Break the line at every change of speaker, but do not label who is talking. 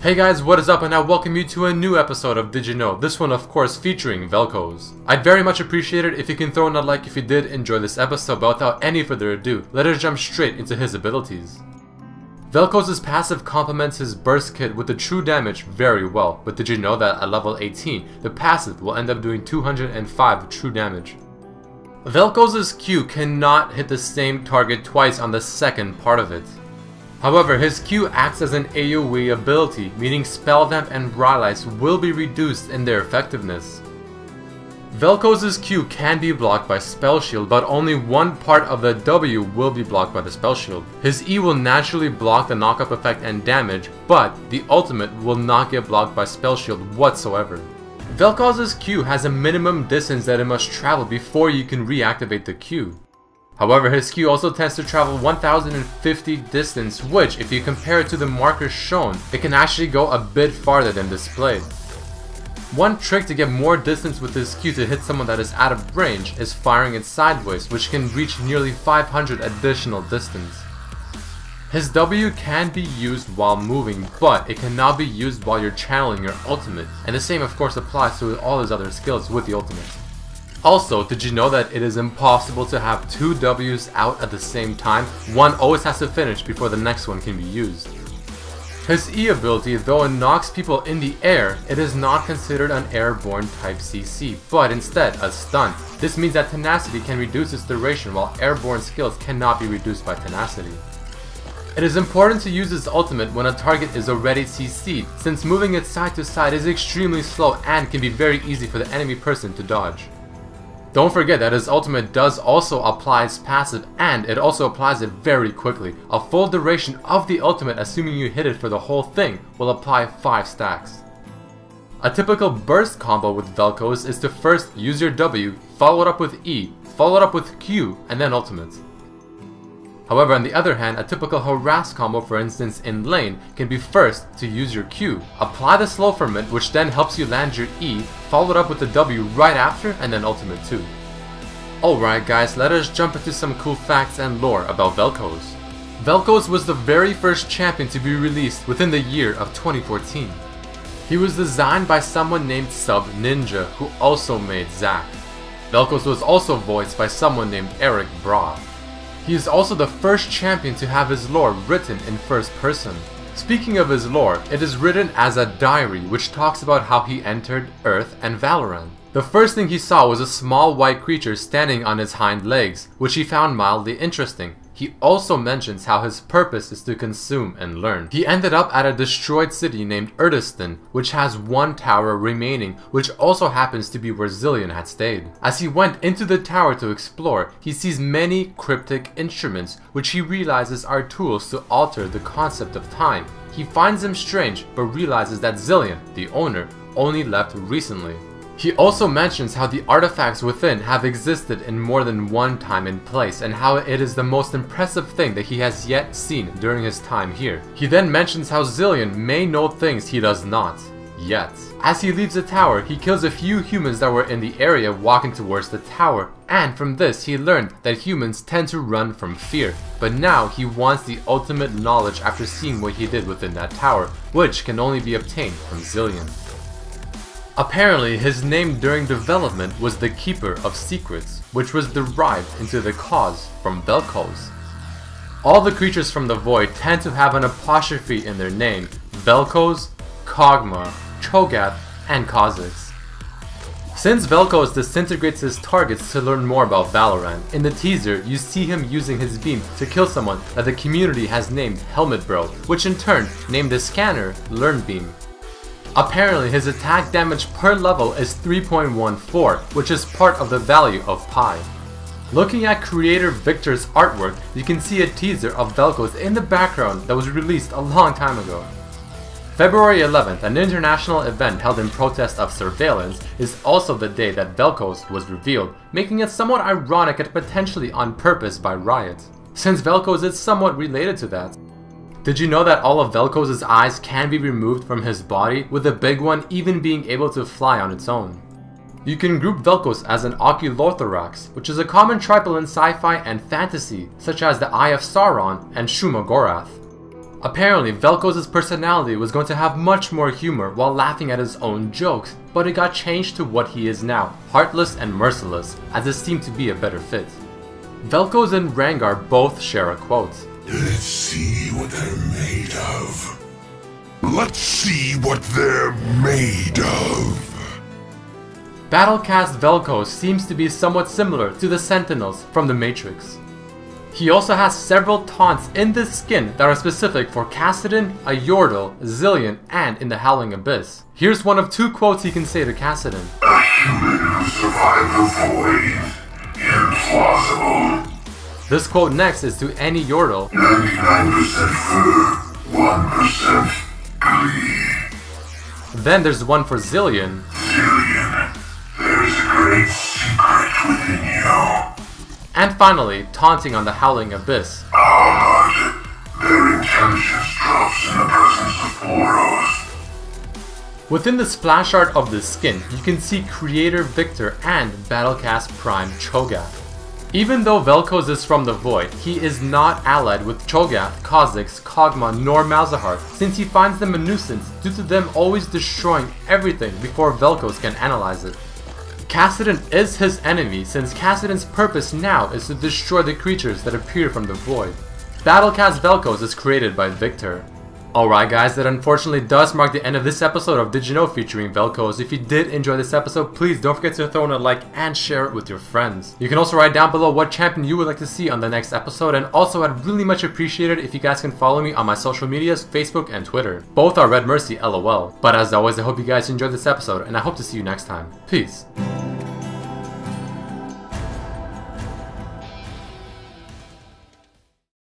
Hey guys, what is up, and I welcome you to a new episode of Did You Know? This one of course featuring Vel'Koz. I'd very much appreciate it if you can throw in a like if you did enjoy this episode, but without any further ado, let us jump straight into his abilities. Vel'Koz's passive complements his burst kit with the true damage very well, but did you know that at level 18, the passive will end up doing 205 true damage? Vel'Koz's Q cannot hit the same target twice on the second part of it. However, his Q acts as an AoE ability, meaning Spell Vamp and Rylai's will be reduced in their effectiveness. Vel'Koz's Q can be blocked by Spell Shield, but only one part of the W will be blocked by the Spell Shield. His E will naturally block the knockup effect and damage, but the ultimate will not get blocked by Spell Shield whatsoever. Vel'Koz's Q has a minimum distance that it must travel before you can reactivate the Q. However, his Q also tends to travel 1050 distance, which, if you compare it to the markers shown, it can actually go a bit farther than displayed. One trick to get more distance with his Q to hit someone that is out of range is firing it sideways, which can reach nearly 500 additional distance. His W can be used while moving, but it cannot be used while you're channeling your ultimate, and the same of course applies to all his other skills with the ultimate. Also, did you know that it is impossible to have two W's out at the same time? One always has to finish before the next one can be used. His E ability, though it knocks people in the air, it is not considered an airborne type CC, but instead a stun. This means that tenacity can reduce its duration while airborne skills cannot be reduced by tenacity. It is important to use his ultimate when a target is already CC'd, since moving it side to side is extremely slow and can be very easy for the enemy person to dodge. Don't forget that his ultimate does also apply its passive, and it also applies it very quickly. A full duration of the ultimate, assuming you hit it for the whole thing, will apply 5 stacks. A typical burst combo with Vel'Koz is to first use your W, follow it up with E, follow it up with Q, and then ultimate. However, on the other hand, a typical harass combo, for instance in lane, can be first to use your Q, apply the slow ferment, which then helps you land your E, follow it up with the W right after, and then ultimate too. Alright guys, let us jump into some cool facts and lore about Vel'Koz. Vel'Koz was the very first champion to be released within the year of 2014. He was designed by someone named Sub Ninja, who also made Zack. Vel'Koz was also voiced by someone named Eric Braw. He is also the first champion to have his lore written in first person. Speaking of his lore, it is written as a diary which talks about how he entered Earth and Valorant. The first thing he saw was a small white creature standing on its hind legs, which he found mildly interesting. He also mentions how his purpose is to consume and learn. He ended up at a destroyed city named Urdistan, which has one tower remaining, which also happens to be where Zillion had stayed. As he went into the tower to explore, he sees many cryptic instruments, which he realizes are tools to alter the concept of time. He finds them strange, but realizes that Zillion, the owner, only left recently. He also mentions how the artifacts within have existed in more than one time and place, and how it is the most impressive thing that he has yet seen during his time here. He then mentions how Zillion may know things he does not, yet. As he leaves the tower, he kills a few humans that were in the area walking towards the tower, and from this he learned that humans tend to run from fear. But now he wants the ultimate knowledge after seeing what he did within that tower, which can only be obtained from Zillion. Apparently, his name during development was the Keeper of Secrets, which was derived into the cause from Vel'Koz. All the creatures from the Void tend to have an apostrophe in their name: Vel'Koz, Kog'Maw, Cho'Gath, and Kha'Zix. Since Vel'Koz disintegrates his targets to learn more about Valorant, in the teaser you see him using his beam to kill someone that the community has named Helmet Bro, which in turn named the scanner Learn Beam. Apparently, his attack damage per level is 3.14, which is part of the value of pi. Looking at creator Victor's artwork, you can see a teaser of Vel'Koz in the background that was released a long time ago. February 11th, an international event held in protest of surveillance, is also the day that Vel'Koz was revealed, making it somewhat ironic and potentially on purpose by Riot, since Vel'Koz is somewhat related to that. Did you know that all of Vel'Koz's eyes can be removed from his body, with the big one even being able to fly on its own? You can group Vel'Koz as an Oculothorax, which is a common triple in sci-fi and fantasy, such as the Eye of Sauron and Shuma Gorath. Apparently, Vel'Koz's personality was going to have much more humor while laughing at his own jokes, but it got changed to what he is now, heartless and merciless, as this seemed to be a better fit. Vel'Koz and Rengar both share a quote.
Let's see what they're made of. Let's see what they're made of.
Battlecast Vel'Koz seems to be somewhat similar to the Sentinels from the Matrix. He also has several taunts in this skin that are specific for Kassadin, a Yordle, Zillion, and in the Howling Abyss. Here's one of 2 quotes he can say to Kassadin.
A human who survived the void. Implausible.
This quote next is to any Yordle.
99% fur, 1% glee.
Then there's one for Zillion.
Zillion, there is a great secret within you.
And finally, taunting on the Howling Abyss.
How about their intelligence drops in the presence of Boros?
Within the splash art of this skin, you can see Creator Victor and Battlecast Prime Cho'Gath. Even though Vel'Koz is from the Void, he is not allied with Cho'Gath, Kha'Zix, Kog'Maw, nor Malzahar, since he finds them a nuisance due to them always destroying everything before Vel'Koz can analyze it. Kassadin is his enemy, since Kassadin's purpose now is to destroy the creatures that appear from the Void. Battlecast Vel'Koz is created by Victor. Alright guys, that unfortunately does mark the end of this episode of Did You Know featuring Vel'Koz. If you did enjoy this episode, please don't forget to throw in a like and share it with your friends. You can also write down below what champion you would like to see on the next episode, and also I'd really much appreciate it if you guys can follow me on my social medias, Facebook and Twitter. Both are Red Mercy LOL. But as always, I hope you guys enjoyed this episode, and I hope to see you next time. Peace.